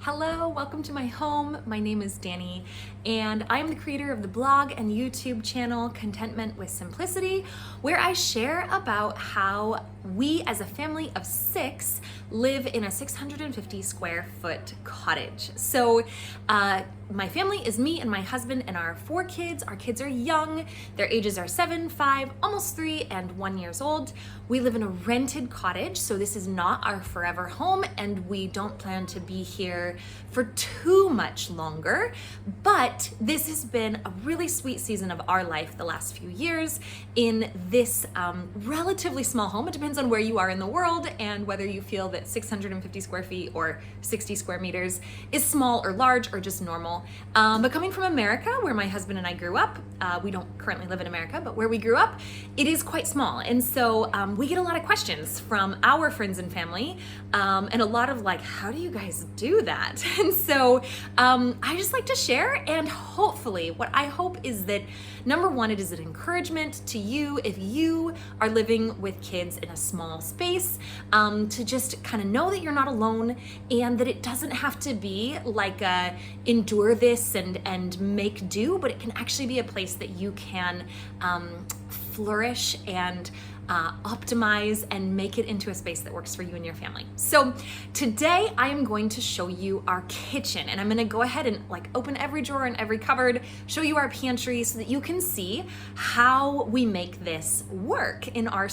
Hello, welcome to my home. My name is Danny, and I am the creator of the blog and YouTube channel Contentment with Simplicity, where I share about how we as a family of 6 live in a 650 square foot cottage. So my family is me and my husband and our 4 kids. Our kids are young. Their ages are 7, 5, almost 3, and 1 years old. We live in a rented cottage, so this is not our forever home, and we don't plan to be here for too much longer. But this has been a really sweet season of our life the last few years in this relatively small home. It depends on where you are in the world and whether you feel that 650 square feet or 60 square meters is small or large or just normal. But coming from America, where my husband and I grew up, we don't currently live in America, but where we grew up, it is quite small. And so we get a lot of questions from our friends and family, and a lot of like, how do you guys do that? And so I just like to share, and hopefully what I hope is that, number one, it is an encouragement to you if you are living with kids in a small space, to just kind of know that you're not alone and that it doesn't have to be like a endure this and make do, but it can actually be a place that you can flourish and optimize and make it into a space that works for you and your family. So today I am going to show you our kitchen, and I'm going to go ahead and like open every drawer and every cupboard, show you our pantry so that you can see how we make this work in our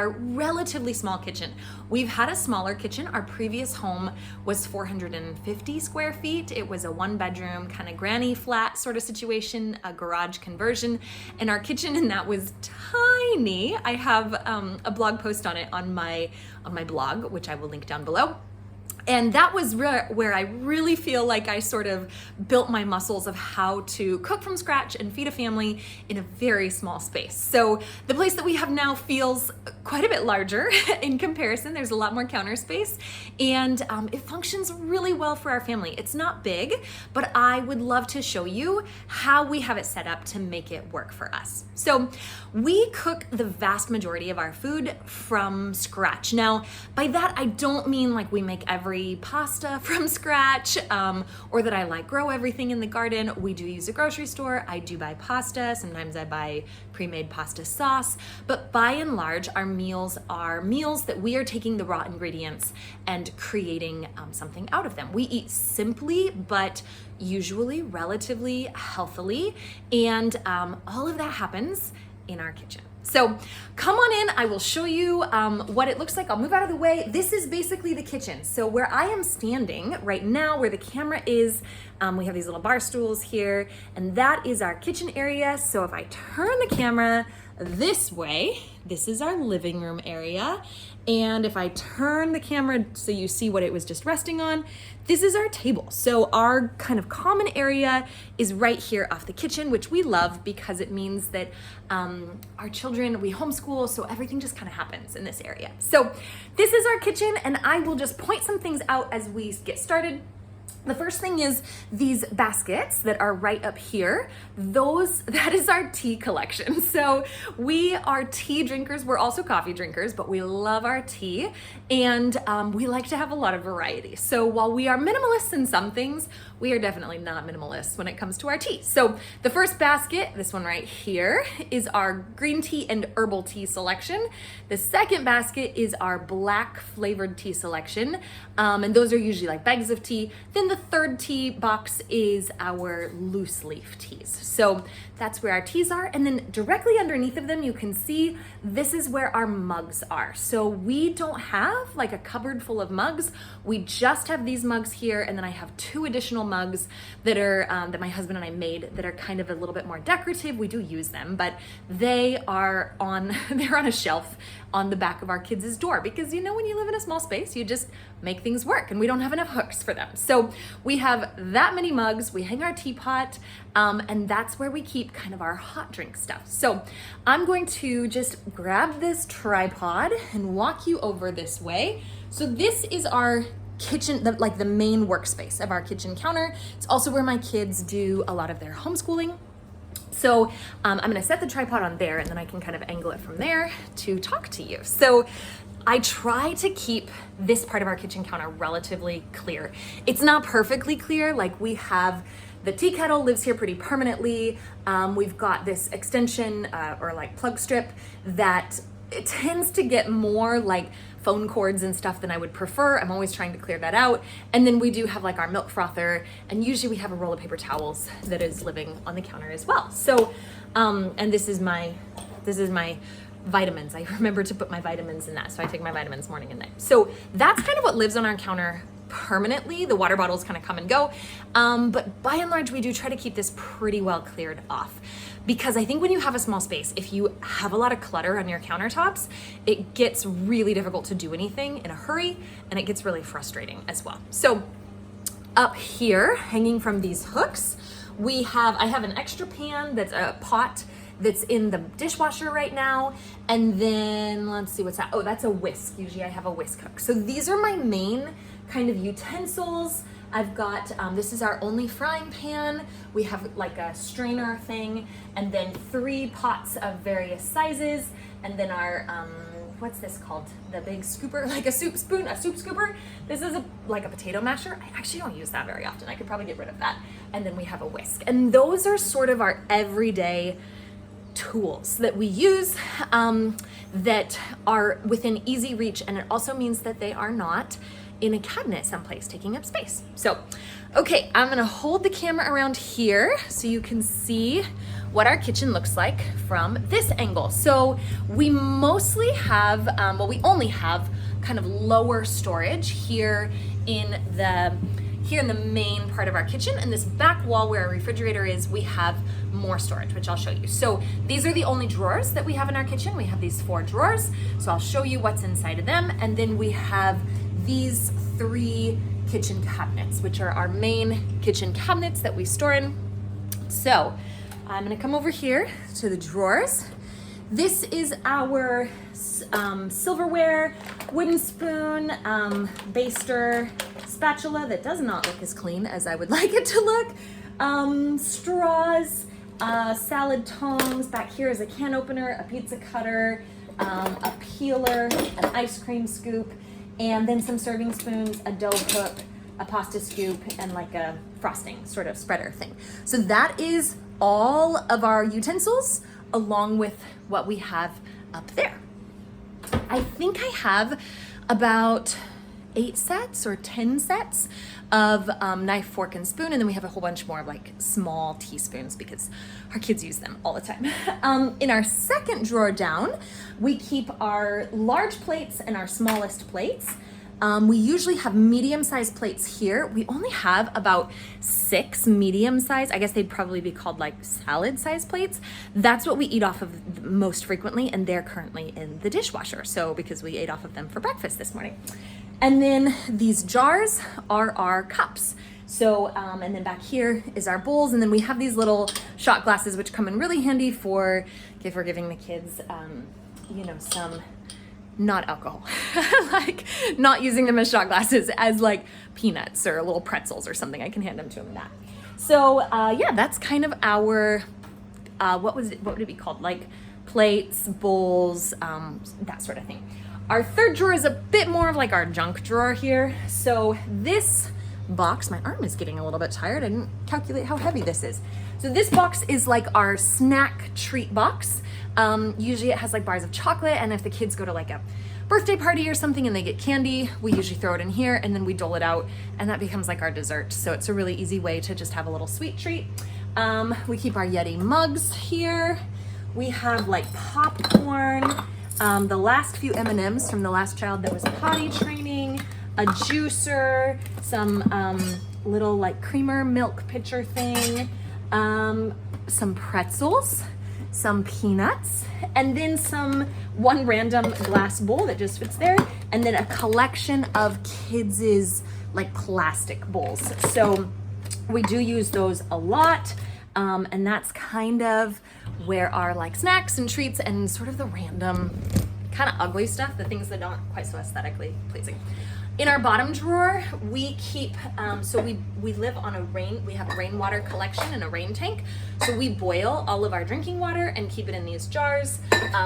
relatively small kitchen. We've had a smaller kitchen. Our previous home was 450 square feet. It was a 1-bedroom kind of granny flat sort of situation, a garage conversion, and our kitchen in that was tiny. I have a blog post on it on my blog, which I will link down below. And that was where I really feel like I sort of built my muscles of how to cook from scratch and feed a family in a very small space. So the place that we have now feels quite a bit larger in comparison. There's a lot more counter space, and it functions really well for our family. It's not big, but I would love to show you how we have it set up to make it work for us. So we cook the vast majority of our food from scratch. Now, by that, I don't mean like we make every pasta from scratch, or that I like grow everything in the garden. We do use a grocery store. I do buy pasta. Sometimes I buy pre-made pasta sauce, but by and large, our meals are meals that we are taking the raw ingredients and creating something out of them. We eat simply, but usually relatively healthily, and all of that happens in our kitchen. So come on in, I will show you what it looks like. I'll move out of the way. This is basically the kitchen. So where I am standing right now, where the camera is, we have these little bar stools here, and that is our kitchen area. So if I turn the camera this way, this is our living room area. And if I turn the camera so you see what it was just resting on, this is our table. So our kind of common area is right here off the kitchen, which we love because it means that our children, we homeschool, so everything just kind of happens in this area. So this is our kitchen, and I will just point some things out as we get started. The first thing is these baskets that are right up here. That is our tea collection. So we are tea drinkers. We're also coffee drinkers, but we love our tea, and we like to have a lot of variety. So while we are minimalists in some things, we are definitely not minimalists when it comes to our tea. So the first basket, this one right here, is our green tea and herbal tea selection. The second basket is our black flavored tea selection, and those are usually like bags of tea. Then the third tea box is our loose leaf teas. So that's where our teas are. And then directly underneath of them, you can see this is where our mugs are. So we don't have like a cupboard full of mugs. We just have these mugs here. And then I have 2 additional mugs that are, that my husband and I made that are kind of a little bit more decorative. We do use them, but they are they're on a shelf on the back of our kids' door, because you know, when you live in a small space, you just make things work, and we don't have enough hooks for them. So we have that many mugs, we hang our teapot, and that's where we keep kind of our hot drink stuff. So I'm going to just grab this tripod and walk you over this way. So this is our kitchen, the main workspace of our kitchen counter. It's also where my kids do a lot of their homeschooling. So I'm gonna set the tripod on there, and then I can kind of angle it from there to talk to you. So I try to keep this part of our kitchen counter relatively clear. It's not perfectly clear, like we have the tea kettle lives here pretty permanently. We've got this extension or like plug strip that it tends to get more like phone cords and stuff than I would prefer. I'm always trying to clear that out. And then we do have like our milk frother, and usually we have a roll of paper towels that is living on the counter as well. So, and this is my vitamins. I remember to put my vitamins in that. So I take my vitamins morning and night. So that's kind of what lives on our counter permanently. The water bottles kind of come and go. But by and large, we do try to keep this pretty well cleared off, because I think when you have a small space, if you have a lot of clutter on your countertops, it gets really difficult to do anything in a hurry, and it gets really frustrating as well. So up here, hanging from these hooks, I have an extra pan that's a pot that's in the dishwasher right now. And then let's see what's that. Oh, that's a whisk. Usually I have a whisk hook. So these are my main kind of utensils. I've got, this is our only frying pan. We have like a strainer thing, and then 3 pots of various sizes. And then our, what's this called? The big scooper, like a soup scooper. This is like a potato masher. I actually don't use that very often. I could probably get rid of that. And then we have a whisk. And those are sort of our everyday tools that we use that are within easy reach, and it also means that they are not in a cabinet someplace taking up space. So, okay, I'm gonna hold the camera around here so you can see what our kitchen looks like from this angle. So we mostly have, we only have kind of lower storage here in the main part of our kitchen, and this back wall where our refrigerator is, we have more storage, which I'll show you. So these are the only drawers that we have in our kitchen. We have these 4 drawers, so I'll show you what's inside of them. And then we have these 3 kitchen cabinets, which are our main kitchen cabinets that we store in. So I'm gonna come over here to the drawers. This is our silverware, wooden spoon, baster, spatula that does not look as clean as I would like it to look, straws, salad tongs. Back here is a can opener, a pizza cutter, a peeler, an ice cream scoop, and then some serving spoons, a dough hook, a pasta scoop, and like a frosting sort of spreader thing. So that is all of our utensils, along with what we have up there. I think I have about 8 sets or 10 sets of knife, fork, and spoon, and then we have a whole bunch more of like small teaspoons because our kids use them all the time. In our second drawer down, we keep our large plates and our smallest plates. We usually have medium-sized plates here. We only have about 6 medium-sized, I guess they'd probably be called like salad-sized plates. That's what we eat off of most frequently, and they're currently in the dishwasher. So because we ate off of them for breakfast this morning. And then these jars are our cups. So, and then back here is our bowls. And then we have these little shot glasses, which come in really handy for if we're giving the kids, some not alcohol, like not using them as shot glasses, as like peanuts or little pretzels or something. I can hand them to them in that. So, yeah, that's kind of our, what would it be called? Like plates, bowls, that sort of thing. Our third drawer is a bit more of like our junk drawer here. So this box, my arm is getting a little bit tired. I didn't calculate how heavy this is. So this box is like our snack treat box. Usually it has like bars of chocolate, and if the kids go to like a birthday party or something and they get candy, we usually throw it in here and then we dole it out, and that becomes like our dessert. So it's a really easy way to just have a little sweet treat. We keep our Yeti mugs here. We have like popcorn, the last few M&Ms from the last child that was potty training, a juicer, some little like creamer milk pitcher thing, some pretzels, some peanuts, and then one random glass bowl that just fits there, and then a collection of kids' like plastic bowls. So we do use those a lot, and that's kind of where our like snacks and treats and sort of the random kind of ugly stuff, the things that aren't quite so aesthetically pleasing. In our bottom drawer, we keep, we live on we have a rainwater collection and a rain tank. So we boil all of our drinking water and keep it in these jars.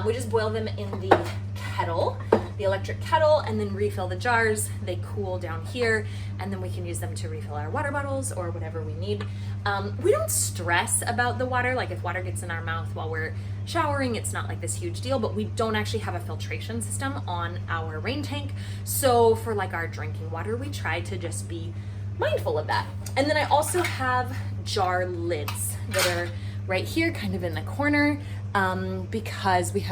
We just boil them in the kettle. the electric kettle and then refill the jars. They cool down here, and then we can use them to refill our water bottles or whatever we need. We don't stress about the water, like if water gets in our mouth while we're showering, it's not like this huge deal, but we don't actually have a filtration system on our rain tank. So for like our drinking water, we try to just be mindful of that. And then I also have jar lids that are right here, kind of in the corner, because we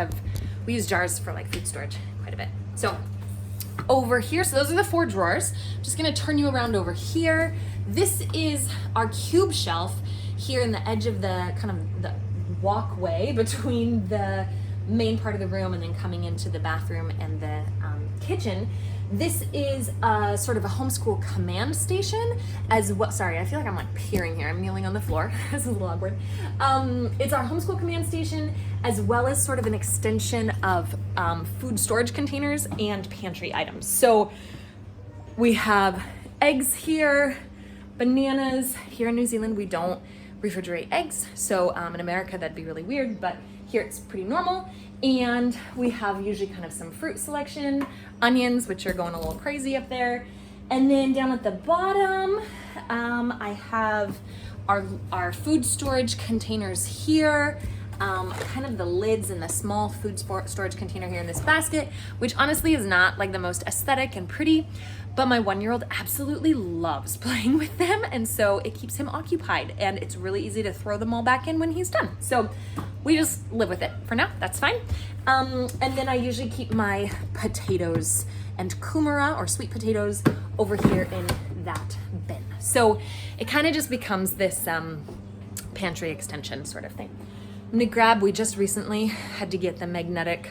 use jars for like food storage quite a bit. So over here, so those are the 4 drawers. I'm just gonna turn you around over here. This is our cube shelf here in the edge of the kind of the walkway between the main part of the room and then coming into the bathroom and the kitchen. This is sort of a homeschool command station as well. Sorry, I feel like I'm like peering here. I'm kneeling on the floor. This is a little awkward. It's our homeschool command station as well as sort of an extension of food storage containers and pantry items. So we have eggs here, bananas. Here in New Zealand, we don't refrigerate eggs. So in America, that'd be really weird, but here it's pretty normal. And we have usually kind of some fruit selection, onions, which are going a little crazy up there. And then down at the bottom, I have our food storage containers here, kind of the lids and the small food storage container here in this basket, which honestly is not like the most aesthetic and pretty, but my 1-year-old absolutely loves playing with them. And so it keeps him occupied and it's really easy to throw them all back in when he's done. So we just live with it for now, that's fine. And then I usually keep my potatoes and kumara or sweet potatoes over here in that bin. So it kind of just becomes this pantry extension sort of thing. I'm gonna grab, we just recently had to get the magnetic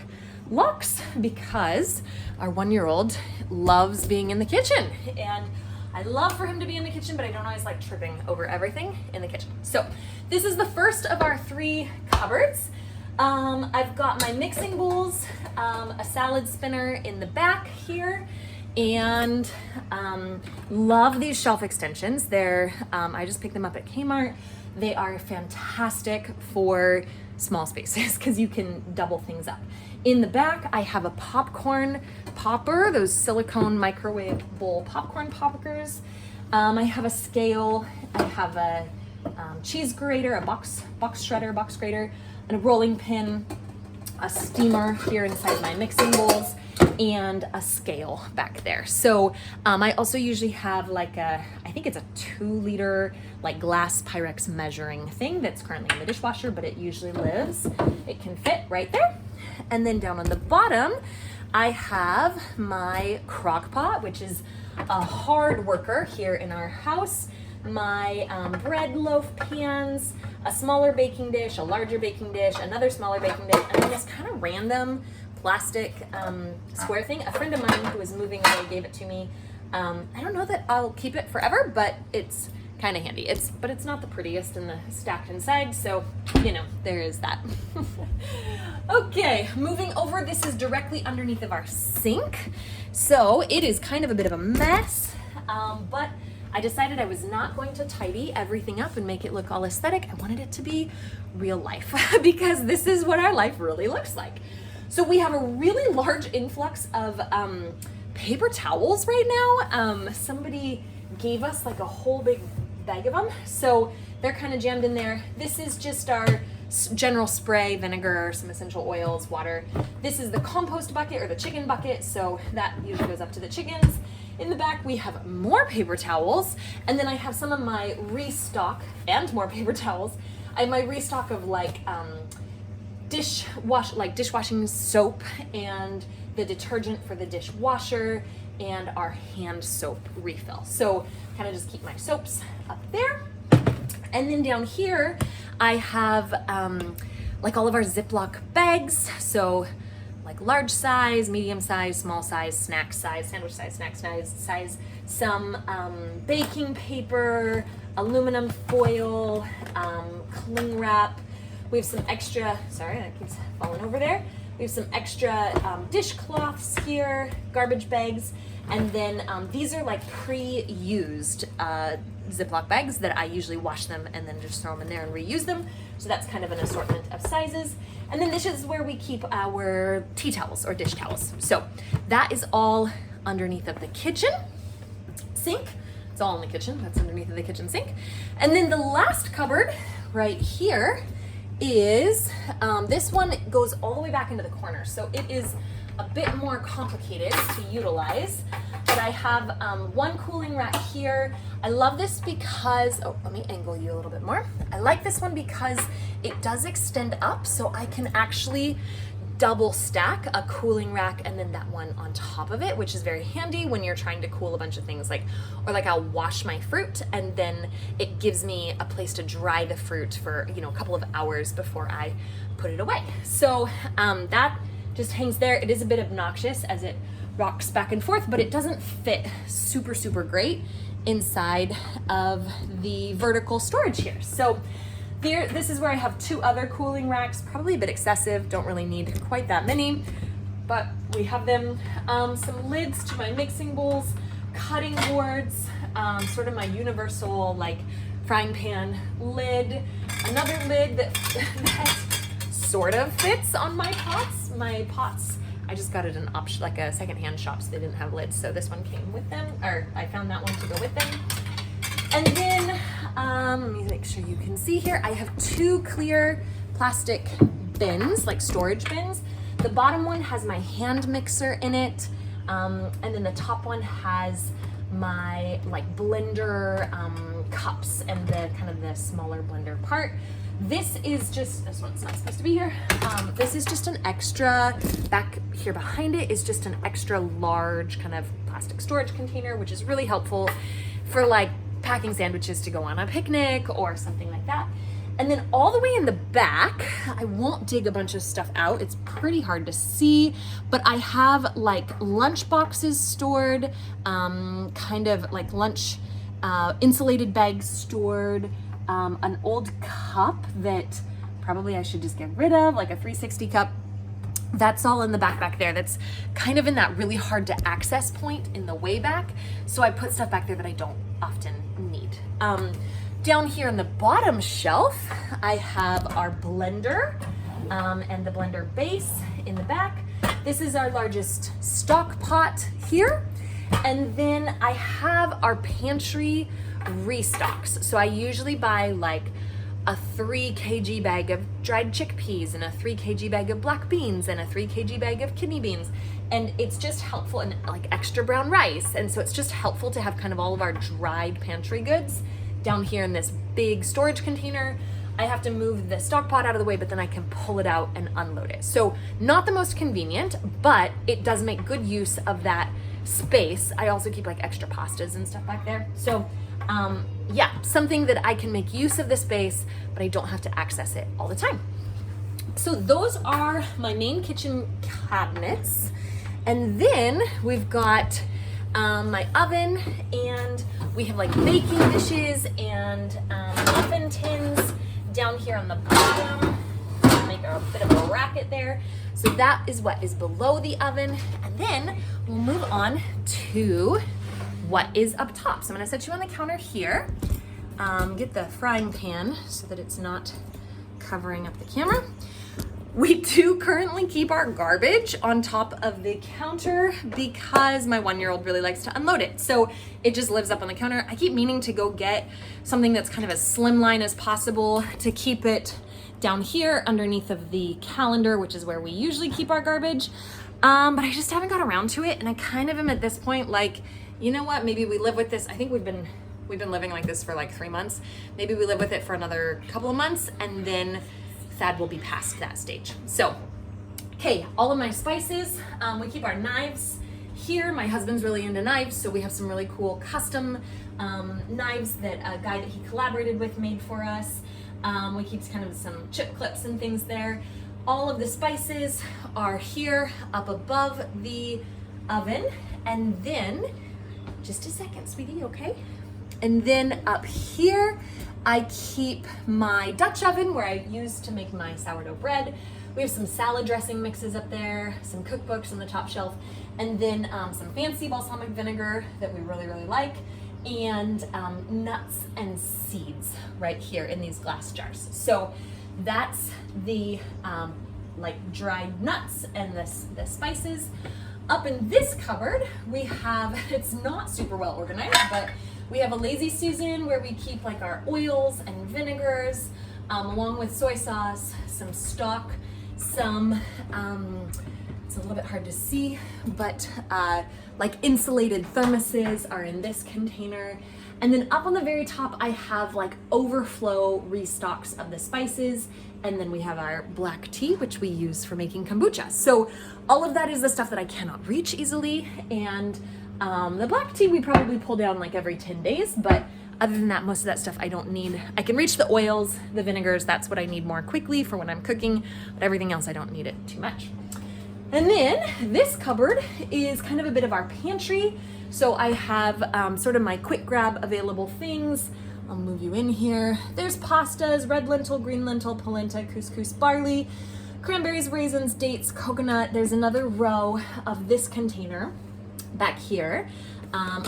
locks because our 1-year-old loves being in the kitchen, and I love for him to be in the kitchen, but I don't always like tripping over everything in the kitchen. So this is the first of our 3 cupboards. I've got my mixing bowls, a salad spinner in the back here, and love these shelf extensions. They're I just picked them up at Kmart. They are fantastic for small spaces because you can double things up. In the back, I have a popcorn popper, those silicone microwave bowl popcorn poppers. I have a scale, I have a cheese grater, a box grater, and a rolling pin, a steamer here inside my mixing bowls, and a scale back there. So I also usually have like I think it's a 2-liter like glass Pyrex measuring thing that's currently in the dishwasher, but it usually lives. It can fit right there. And then down on the bottom, I have my Crock-Pot, which is a hard worker here in our house. My bread loaf pans, a smaller baking dish, a larger baking dish, another smaller baking dish, and then this kind of random plastic square thing. A friend of mine who was moving away gave it to me. I don't know that I'll keep it forever, but it's kind of handy. But it's not the prettiest in the stacked inside, so you know, there is that. Okay, moving over, this is directly underneath of our sink. So it is kind of a bit of a mess, but I decided I was not going to tidy everything up and make it look all aesthetic. I wanted it to be real life because this is what our life really looks like. So we have a really large influx of paper towels right now. Somebody gave us like a whole big bag of them. So they're kind of jammed in there. This is just our general spray, vinegar, some essential oils, water. This is the compost bucket or the chicken bucket. So that usually goes up to the chickens. In the back, we have more paper towels. And then I have some of my restock and more paper towels. I have my restock of like, dishwashing soap and the detergent for the dishwasher and our hand soap refill. So kind of just keep my soaps up there. And then down here, I have like all of our Ziploc bags. So like large size, medium size, small size, snack size, sandwich size, snack size, some baking paper, aluminum foil, cling wrap. We have some extra, sorry, that keeps falling over there. We have some extra dishcloths here, garbage bags, And then these are like pre-used Ziploc bags that I usually wash them and then just throw them in there and reuse them. So that's kind of an assortment of sizes. And then this is where we keep our tea towels or dish towels. So that is all underneath of the kitchen sink. It's all in the kitchen. That's underneath of the kitchen sink. And then the last cupboard right here is, this one goes all the way back into the corner. So it is a bit more complicated to utilize, but I have one cooling rack here. I love this because, oh, let me angle you a little bit more. I like this one because it does extend up, so I can actually double stack a cooling rack and then that one on top of it, which is very handy when you're trying to cool a bunch of things, like, or like I'll wash my fruit and then it gives me a place to dry the fruit for, you know, a couple of hours before I put it away. So that just hangs there. It is a bit obnoxious as it rocks back and forth, but it doesn't fit super, super great inside of the vertical storage here. So there, this is where I have two other cooling racks, probably a bit excessive, don't really need quite that many, but we have them. Some lids to my mixing bowls, cutting boards, sort of my universal like frying pan lid, another lid that sort of fits on my pots. My pots, I just got it an option, like a secondhand shop, so they didn't have lids. So this one came with them, or I found that one to go with them. And then, let me make sure you can see here, I have two clear plastic bins, like storage bins. The bottom one has my hand mixer in it, and then the top one has my like blender cups and the kind of the smaller blender part. This is just, this one's not supposed to be here. This is just an extra, back here behind it is just an extra large kind of plastic storage container, which is really helpful for like packing sandwiches to go on a picnic or something like that. And then all the way in the back, I won't dig a bunch of stuff out. It's pretty hard to see, but I have like lunch boxes stored, kind of like lunch insulated bags stored, an old cup that probably I should just get rid of, like a 360 cup. That's all in the back there. That's kind of in that really hard to access point in the way back. So I put stuff back there that I don't often need. Down here on the bottom shelf, I have our blender and the blender base in the back. This is our largest stock pot here. And then I have our pantry restocks. So I usually buy like a 3 kg bag of dried chickpeas and a 3 kg bag of black beans and a 3 kg bag of kidney beans. And it's just helpful, and like extra brown rice. And so it's just helpful to have kind of all of our dried pantry goods down here in this big storage container. I have to move the stock pot out of the way, but then I can pull it out and unload it. So not the most convenient, but it does make good use of that space. I also keep like extra pastas and stuff back there. So yeah, something that I can make use of the space, but I don't have to access it all the time. So those are my main kitchen cabinets. And then we've got my oven, and we have like baking dishes and muffin tins down here on the bottom. Make a bit of a racket there. So that is what is below the oven. And then we'll move on to what is up top. So I'm gonna set you on the counter here. Get the frying pan so that it's not covering up the camera. We do currently keep our garbage on top of the counter because my 1-year-old really likes to unload it. So it just lives up on the counter. I keep meaning to go get something that's kind of as slimline as possible to keep it down here underneath of the calendar, which is where we usually keep our garbage. But I just haven't got around to it. And I kind of am at this point like, you know what, maybe we live with this. I think we've been living like this for like 3 months. Maybe we live with it for another couple of months, and then Thad will be past that stage. So, okay, all of my spices. We keep our knives here. My husband's really into knives, so we have some really cool custom knives that a guy that he collaborated with made for us. We keep kind of some chip clips and things there. All of the spices are here up above the oven, and then, just a second, sweetie, okay? And then up here, I keep my Dutch oven where I use to make my sourdough bread. We have some salad dressing mixes up there, some cookbooks on the top shelf. and then some fancy balsamic vinegar that we really, really like, and nuts and seeds right here in these glass jars. So that's the like dried nuts and the spices. Up in this cupboard, we have, it's not super well organized, but we have a lazy Susan where we keep like our oils and vinegars, along with soy sauce, some stock, some, it's a little bit hard to see, but like insulated thermoses are in this container. And then up on the very top, I have like overflow restocks of the spices. And then we have our black tea, which we use for making kombucha. So all of that is the stuff that I cannot reach easily. And the black tea we probably pull down like every 10 days, but other than that, most of that stuff I don't need. I can reach the oils, the vinegars, that's what I need more quickly for when I'm cooking, but everything else I don't need it too much. And then this cupboard is kind of a bit of our pantry. So I have sort of my quick grab available things. I'll move you in here. There's pastas, red lentil, green lentil, polenta, couscous, barley, cranberries, raisins, dates, coconut. There's another row of this container back here.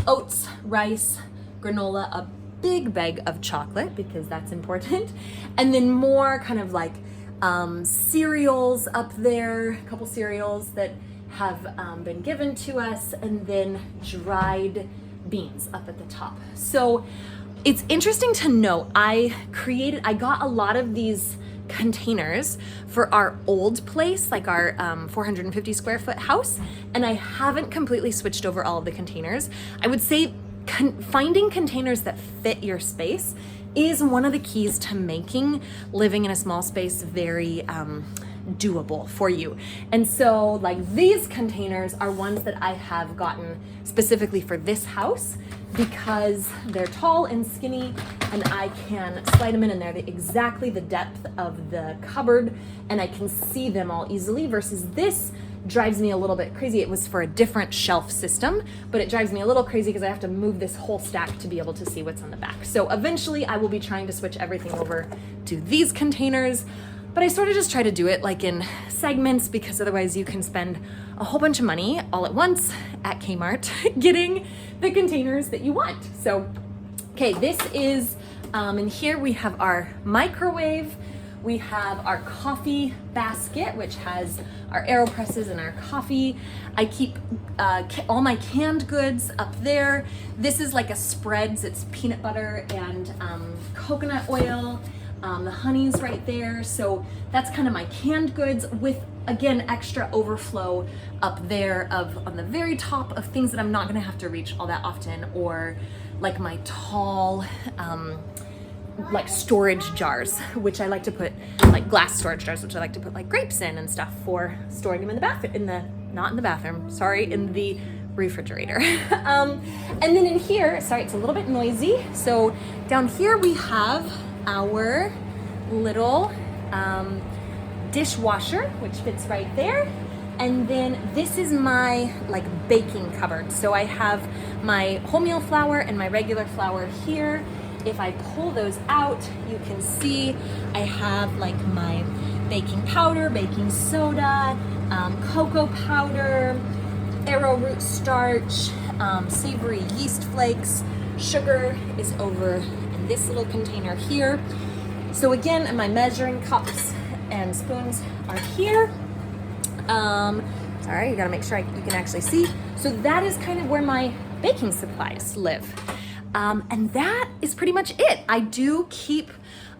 Oats, rice, granola, a big bag of chocolate because that's important. And then more kind of like cereals up there, a couple cereals that have been given to us, and then dried beans up at the top. So it's interesting to note, I got a lot of these containers for our old place, like our 450 square foot house, and I haven't completely switched over all of the containers. I would say finding containers that fit your space is one of the keys to making living in a small space very doable for you. And so like these containers are ones that I have gotten specifically for this house because they're tall and skinny and I can slide them in and they're exactly the depth of the cupboard and I can see them all easily, versus this drives me a little bit crazy. It was for a different shelf system, but it drives me a little crazy because I have to move this whole stack to be able to see what's on the back. So eventually I will be trying to switch everything over to these containers, but I sort of just try to do it like in segments because otherwise you can spend a whole bunch of money all at once at Kmart getting the containers that you want. So, okay, this is, in here we have our microwave. We have our coffee basket, which has our AeroPresses and our coffee. I keep all my canned goods up there. This is like a spreads. It's peanut butter and coconut oil. The honey's right there. So that's kind of my canned goods with, again, extra overflow up there of on the very top of things that I'm not gonna have to reach all that often, or like my tall, like storage jars, which I like to put, like glass storage jars, which I like to put like grapes in and stuff for storing them in the bathroom, not in the bathroom, sorry, in the refrigerator. And then in here, sorry, it's a little bit noisy. So down here we have our little dishwasher, which fits right there. And then this is my like baking cupboard. So I have my wholemeal flour and my regular flour here. If I pull those out, you can see I have like my baking powder, baking soda, cocoa powder, arrowroot starch, savory yeast flakes. Sugar is over in this little container here. So again, my measuring cups and spoons are here. Sorry, you gotta make sure you can actually see. So that is kind of where my baking supplies live. And that is pretty much it. I do keep,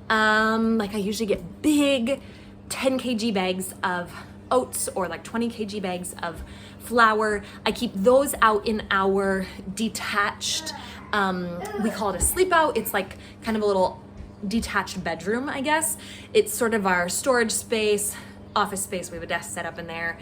like I usually get big 10 kg bags of oats or like 20 kg bags of flour. I keep those out in our detached, we call it a sleep out. It's like kind of a little detached bedroom, I guess. It's sort of our storage space, office space. We have a desk set up in there.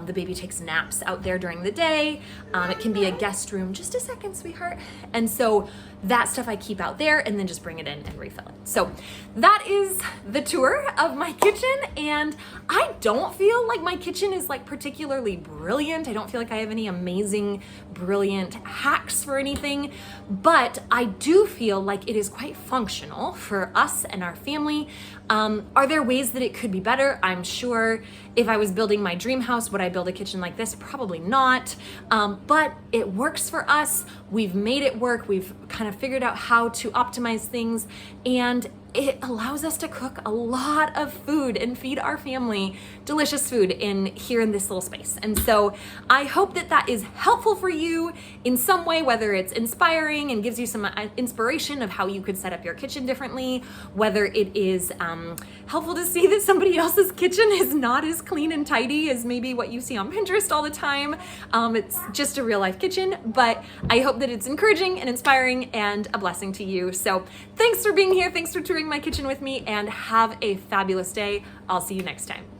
The baby takes naps out there during the day. It can be a guest room. Just a second, sweetheart. And so that stuff I keep out there and then just bring it in and refill it. So that is the tour of my kitchen. And I don't feel like my kitchen is like particularly brilliant. I don't feel like I have any amazing, brilliant hacks for anything, but I do feel like it is quite functional for us and our family. Are there ways that it could be better? I'm sure. sure if I was building my dream house, would I build a kitchen like this? Probably not, but it works for us. We've made it work. We've kind of figured out how to optimize things, and it allows us to cook a lot of food and feed our family delicious food here in this little space. And so I hope that that is helpful for you in some way, whether it's inspiring and gives you some inspiration of how you could set up your kitchen differently, whether it is helpful to see that somebody else's kitchen is not as clean and tidy as maybe what you see on Pinterest all the time. It's just a real life kitchen, but I hope that it's encouraging and inspiring and a blessing to you. So thanks for being here. Thanks for touring my kitchen with me, and have a fabulous day. I'll see you next time.